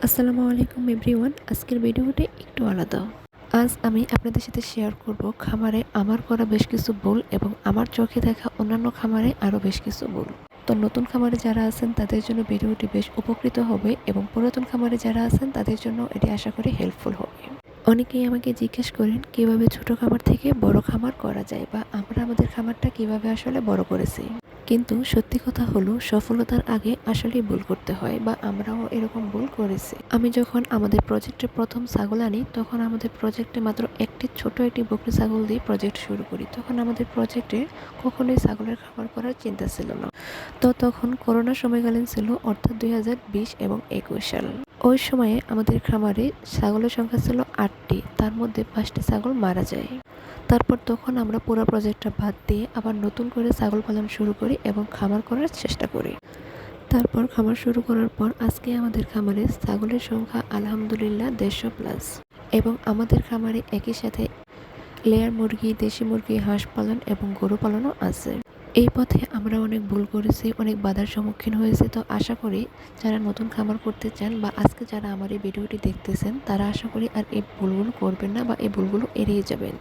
আসসালামু আলাইকুম এভরিওয়ান। আজকের ভিডিওটা একটু আলাদা। আজ আমি আপনাদের সাথে শেয়ার করব খামারে আমার করা বেশ কিছু ভুল এবং আমার চোখে দেখা অন্যান্য খামারে আরও বেশ কিছু ভুল। তো নতুন খামারে যারা আছেন তাদের জন্য ভিডিওটি বেশ উপকৃত হবে এবং পুরাতন খামারে যারা আছেন তাদের জন্য এটি আশা করি হেল্পফুল হবে। অনেকেই আমাকে জিজ্ঞেস করেন কিভাবে ছোট খামার থেকে বড় খামার করা যায় বা আমরা আমাদের খামারটা কিভাবে আসলে বড় করেছি। কিন্তু সত্যি কথা হলো সফলতার আগে আসলেই ভুল করতে হয় বা আমরাও এরকম ভুল করেছি। আমি যখন আমাদের প্রজেক্টে প্রথম ছাগল আনি তখন আমাদের প্রজেক্টে মাত্র ছোট একটি বকরি ছাগল দিয়ে প্রজেক্ট শুরু করি। তখন আমাদের প্রজেক্টে কখনোই ছাগলের খামার করার চিন্তা ছিল না। তো তখন করোনা সময়কালীন ছিল, অর্থাৎ 2020 এবং 21 সাল। ওই সময়ে আমাদের খামারে ছাগলের সংখ্যা ছিল 8টি, তার মধ্যে 5টি ছাগল মারা যায়। তারপর তখন আমরা পুরো প্রজেক্টটা বাদ দিয়ে আবার নতুন করে ছাগল পালন শুরু করি এবং খামার করার চেষ্টা করি। তারপর খামার শুরু করার পর আজকে আমাদের খামারে ছাগলের সংখ্যা আলহামদুলিল্লাহ 150+ এবং আমাদের খামারে একই সাথে লেয়ার মুরগি, দেশি মুরগি, হাঁস পালন এবং গরু পালনও আছে। এই পথে আমরা অনেক ভুল করেছি, অনেক বাধার সম্মুখীন হয়েছি। তো আশা করি যারা নতুন খামার করতে চান বা আজকে যারা আমার এই ভিডিওটি দেখতেছেন তারা আশা করি আর এই ভুলগুলো করবেন না বা এই ভুলগুলো এড়িয়ে যাবেন।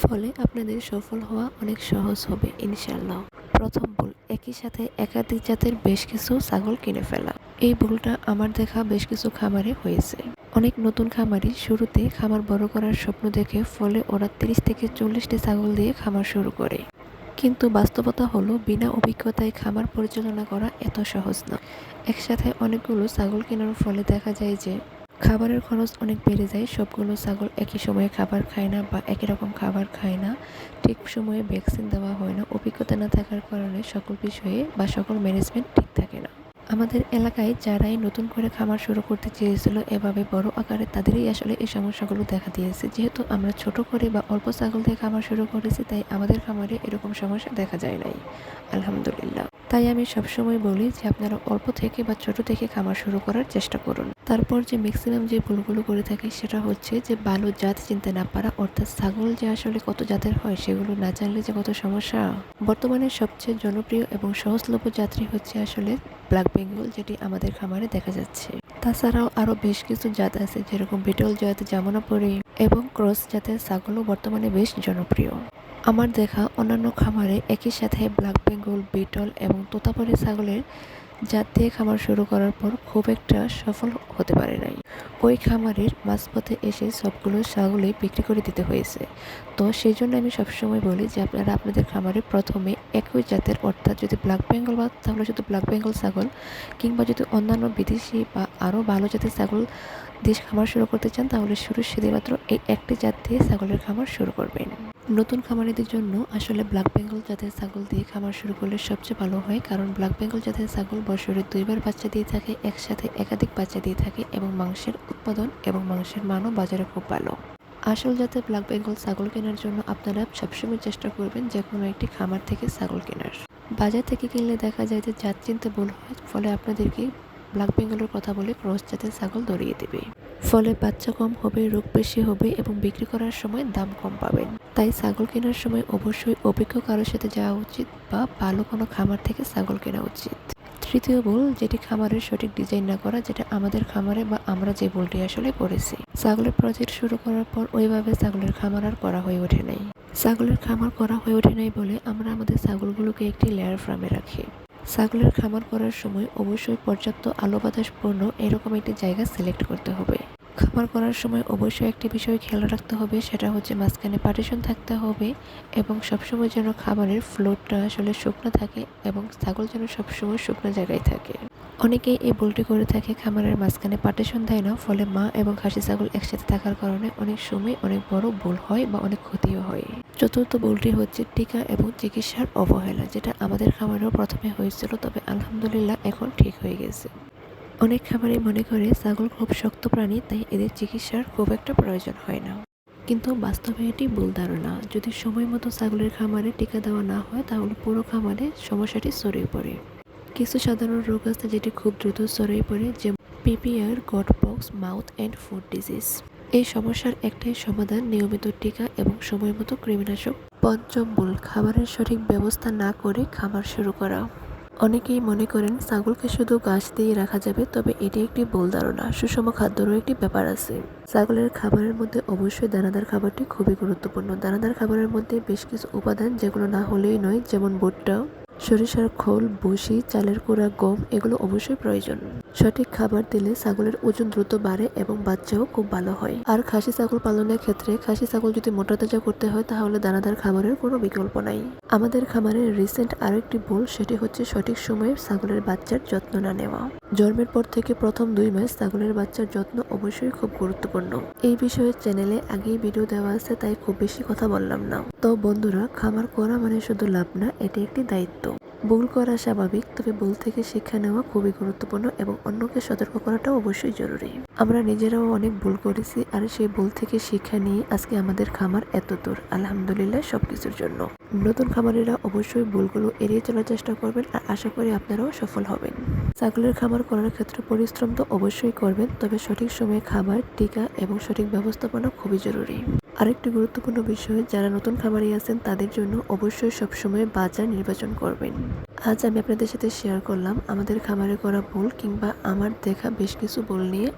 ফলে আপনাদের সফল হওয়া অনেক সহজ হবে ইনশাআল্লাহ। প্রথম ভুল, একই সাথে একাধিক জাতের বেশ কিছু ছাগল কিনে ফেলা। এই ভুলটা আমার দেখা বেশ কিছু খামারে হয়েছে। অনেক নতুন খামারি শুরুতে খামার বড় করার স্বপ্ন দেখে ফলে ওরা 30 থেকে 40টি ছাগল দিয়ে খামার শুরু করে। কিন্তু বাস্তবতা হলো বিনা অভিজ্ঞতায় খামার পরিচালনা করা এত সহজ না। একসাথে অনেকগুলো ছাগল কেনার ফলে দেখা যায় যে খাবারের খরচ অনেক বেড়ে যায়। সবগুলো ছাগল একই সময়ে খাবার খায় না বা একই রকম খাবার খায় না, ঠিক সময়ে ভ্যাকসিন দেওয়া হয় না। অভিজ্ঞতা না থাকার কারণে সকল বিষয়ে বা সকল ম্যানেজমেন্ট ঠিক থাকে না। আমাদের এলাকায় যারাই নতুন করে খামার শুরু করতে চেয়েছিল এভাবে বড় আকারে, তাদেরই আসলে এই সমস্যাগুলো দেখা দিয়েছে। যেহেতু আমরা ছোট করে বা অল্প ছাগল দিয়ে খামার শুরু করেছি তাই আমাদের খামারে এরকম সমস্যা দেখা যায় নাই, আলহামদুলিল্লাহ। তাই আমি সবসময় বলি যে আপনারা অল্প থেকে বা ছোট থেকে খামার শুরু করার চেষ্টা করুন। তারপর যে ম্যাক্সিমাম যে ভুলগুলো করে থাকি সেটা হচ্ছে যে ভালো জাত চিনতে না পারা, অর্থাৎ ছাগল যে আসলে কত জাতের হয় সেগুলো না জানলে যে কত সমস্যা। বর্তমানে সবচেয়ে জনপ্রিয় এবং সহজলভ্য জাতটি হচ্ছে আসলে ব্ল্যাক বেঙ্গল, যেটি আমাদের খামারে দেখা যাচ্ছে। তাছাড়াও আরও বেশ কিছু জাত আছে, যেরকম বিটল জাত, জামুনাপুরি এবং ক্রস জাতের ছাগলও বর্তমানে বেশ জনপ্রিয়। আমার দেখা অন্যান্য খামারে একই সাথে ব্ল্যাক বেঙ্গল, বিটল এবং তোতাপুরি ছাগলের জাত দিয়ে খামার শুরু করার পর খুব একটা সফল হতে পারে নাই। ওই খামারের মাঝপথে এসে সবগুলো ছাগলই বিক্রি করে দিতে হয়েছে। তো সেই জন্য আমি সবসময় বলি যে আপনারা আপনাদের খামারে প্রথমে একই জাতের, অর্থাৎ যদি ব্ল্যাক বেঙ্গল বা তাহলে শুধু ব্ল্যাক বেঙ্গল ছাগল, কিংবা যদি অন্যান্য বিদেশি বা আরও ভালো জাতের ছাগল দিয়ে খামার শুরু করতে চান তাহলে শুধুমাত্র এই একটি জাত দিয়ে ছাগলের খামার শুরু করবেন। নতুন খামারিদের জন্য আসলে ব্ল্যাক বেঙ্গল জাতের ছাগল দিয়ে খামার শুরু করলে সবচেয়ে ভালো হয়, কারণ ব্ল্যাক বেঙ্গল জাতের ছাগল বছরে 2বার বাচ্চা দিয়ে থাকে, একসাথে একাধিক বাচ্চা দিয়ে থাকে এবং মাংসের উৎপাদন এবং মাংসের মানও বাজারে খুব ভালো। আসল জাতের ব্ল্যাক বেঙ্গল ছাগল কেনার জন্য আপনারা সবসময় চেষ্টা করবেন যে কোনো একটি খামার থেকে ছাগল কেনার। বাজার থেকে কিনলে দেখা যায় যে জাত চিনতে ভুল হয়, ফলে আপনাদেরকে ব্ল্যাক বেঙ্গলের কথা বলে ক্রস জাতের ছাগল ধরিয়ে দেবে। ফলে বাচ্চা কম হবে, রোগ বেশি হবে এবং বিক্রি করার সময় দাম কম পাবেন। তাই ছাগল কেনার সময় অবশ্যই অভিজ্ঞ কারোর সাথে যাওয়া উচিত বা ভালো কোনো খামার থেকে ছাগল কেনা উচিত। তৃতীয় ভুল, যেটি খামারের সঠিক ডিজাইন না করা, যেটা আমাদের খামারে বা আমরা যে ভুলটি আসলে করেছি। ছাগলের প্রজেক্ট শুরু করার পর ওইভাবে ছাগলের খামার আর করা হয়ে ওঠে নাই। ছাগলের খামার করা হয়ে ওঠে নাই বলে আমরা আমাদের ছাগলগুলোকে একটি লেয়ার ফার্মে রাখি। ছাগলের খামার করার সময় অবশ্যই পর্যাপ্ত আলো বাতাসপূর্ণ এরকম একটি জায়গা সিলেক্ট করতে হবে। খামার করার সময় অবশ্যই একটি বিষয় খেয়াল রাখতে হবে, সেটা হচ্ছে মাঝখানে পার্টিশন থাকতে হবে এবং সবসময় যেন খাবারের ফ্লোরটা আসলে শুকনো থাকে এবং ছাগল যেন সবসময় শুকনো জায়গায় থাকে। অনেকেই এই ভুলটি করে থাকে, খামারের মাঝখানে পার্টিশন দেয় না, ফলে মা এবং খাসি ছাগল একসাথে থাকার কারণে অনেক সময় অনেক বড় ভুল হয় বা অনেক ক্ষতিও হয়। চতুর্থ ভুলটি হচ্ছে টিকা এবং চিকিৎসার অবহেলা, যেটা আমাদের খামারেও প্রথমে হয়েছিল, তবে আলহামদুলিল্লাহ এখন ঠিক হয়ে গেছে। অনেক খামারে মনে করে ছাগল খুব শক্ত প্রাণী, তাই এদের চিকিৎসার খুব একটা প্রয়োজন হয় না। কিন্তু বাস্তবে এটি ভুল ধারণা। যদি সময় মতো ছাগলের খামারে টিকা দেওয়া না হয় তাহলে পুরো খামারে সমস্যাটি ছড়িয়ে পড়ে। কিছু সাধারণ রোগ আছে যেটি খুব দ্রুত ছড়িয়ে পড়ে, যেমন PPR, goat pox, mouth and food disease. এই সমস্যার একটাই সমাধান, নিয়মিত টিকা এবং সময় মতো কৃমিনাশক। পঞ্চম ভুল, খাবারের সঠিক ব্যবস্থা না করে খামার শুরু করা। অনেকেই মনে করেন ছাগলকে শুধু ঘাস দিয়ে রাখা যাবে, তবে এটি একটি ভুল ধারণা। সুষম খাদ্যেরও একটি ব্যাপার আছে। ছাগলের খাবারের মধ্যে অবশ্যই দানাদার খাবারটি খুবই গুরুত্বপূর্ণ। দানাদার খাবারের মধ্যে বেশ কিছু উপাদান যেগুলো না হলেই নয়, যেমন ভুট্টা, সরিষার খোল, ভুসি, চালের গুঁড়া, গম এগুলো অবশ্যই প্রয়োজন। সঠিক খাবার দিলে ছাগলের ওজন দ্রুত বাড়ে এবং বাচ্চাও খুব ভালো হয়। আর খাসি ছাগল পালনের ক্ষেত্রে খাসি ছাগল যদি মোটা তাজা করতে হয় তাহলে দানাদার খাবারের কোনো বিকল্প নাই। আমাদের খামারের রিসেন্ট আরো একটি ভুল, সেটি হচ্ছে সঠিক সময়ে ছাগলের বাচ্চার যত্ন না নেওয়া। জন্মের পর থেকে প্রথম 2 মাস ছাগলের বাচ্চার যত্ন অবশ্যই খুব গুরুত্বপূর্ণ। এই বিষয়ে চ্যানেলে আগেই ভিডিও দেওয়া আছে, তাই খুব বেশি কথা বললাম না। তো বন্ধুরা, খামার করা মানে শুধু লাভ না, এটি একটি দায়িত্ব। ভুল করা স্বাভাবিক, তবে ভুল থেকে শিক্ষা নেওয়া খুবই গুরুত্বপূর্ণ এবং অন্যকে সতর্ক করাটাও অবশ্যই জরুরি। আমরা নিজেরাও অনেক ভুল করেছি, আর সেই ভুল থেকে শিক্ষা নিয়ে আজকে আমাদের খামার এত দূর, আলহামদুলিল্লাহ সবকিছুর জন্য। নতুন খামারিরা অবশ্যই ভুলগুলো এড়িয়ে চলার চেষ্টা করবেন, আর আশা করি আপনারাও সফল হবেন। ছাগলের খামার করার ক্ষেত্রে পরিশ্রম তো অবশ্যই করবেন, তবে সঠিক সময়ে খাবার, টিকা এবং সঠিক ব্যবস্থাপনা খুবই জরুরি। আরেকটি গুরুত্বপূর্ণ বিষয়, যারা নতুন খামারি আছেন তাদের জন্য অবশ্যই সবসময় বাজার নির্বাচন করবেন। আজ আমি আপনাদের সাথে শেয়ার করলাম আমাদের খামারে করা ভুল কিংবা আমার দেখা বেশ কিছু ভুল নিয়ে,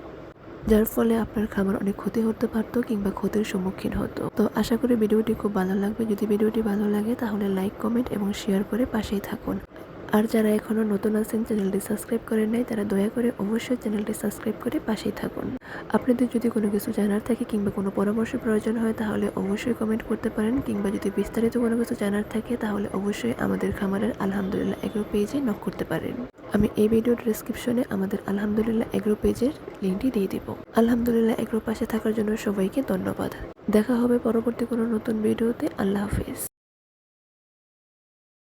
যার ফলে আপনার খামার অনেক ক্ষতি হতে পারতো কিংবা ক্ষতির সম্মুখীন হতো। তো আশা করি ভিডিওটি খুব ভালো লাগবে। যদি ভিডিওটি ভালো লাগে তাহলে লাইক, কমেন্ট এবং শেয়ার করে পাশেই থাকুন। আর যারা এখনো নতুন আছেন, চ্যানেলটি সাবস্ক্রাইব করেন নাই, তারা দয়া করে অবশ্যই চ্যানেলটি সাবস্ক্রাইব করে পাশেই থাকুন। আপনাদের যদি কোনো কিছু জানার থাকে কিংবা কোনো পরামর্শ প্রয়োজন হয় তাহলে অবশ্যই কমেন্ট করতে পারেন, কিংবা যদি বিস্তারিত কোনো কিছু জানার থাকে তাহলে অবশ্যই আমাদের খামারের আলহামদুলিল্লাহ এগ্রো পেজে নক করতে পারেন। আমি এই ভিডিওর ডেসক্রিপশনে আমাদের আলহামদুলিল্লাহ এগ্রো পেজের লিঙ্কটি দিয়ে দিব। আলহামদুলিল্লাহ এগ্রো পাশে থাকার জন্য সবাইকে ধন্যবাদ। দেখা হবে পরবর্তী কোনো নতুন ভিডিওতে। আল্লাহ হাফেজ।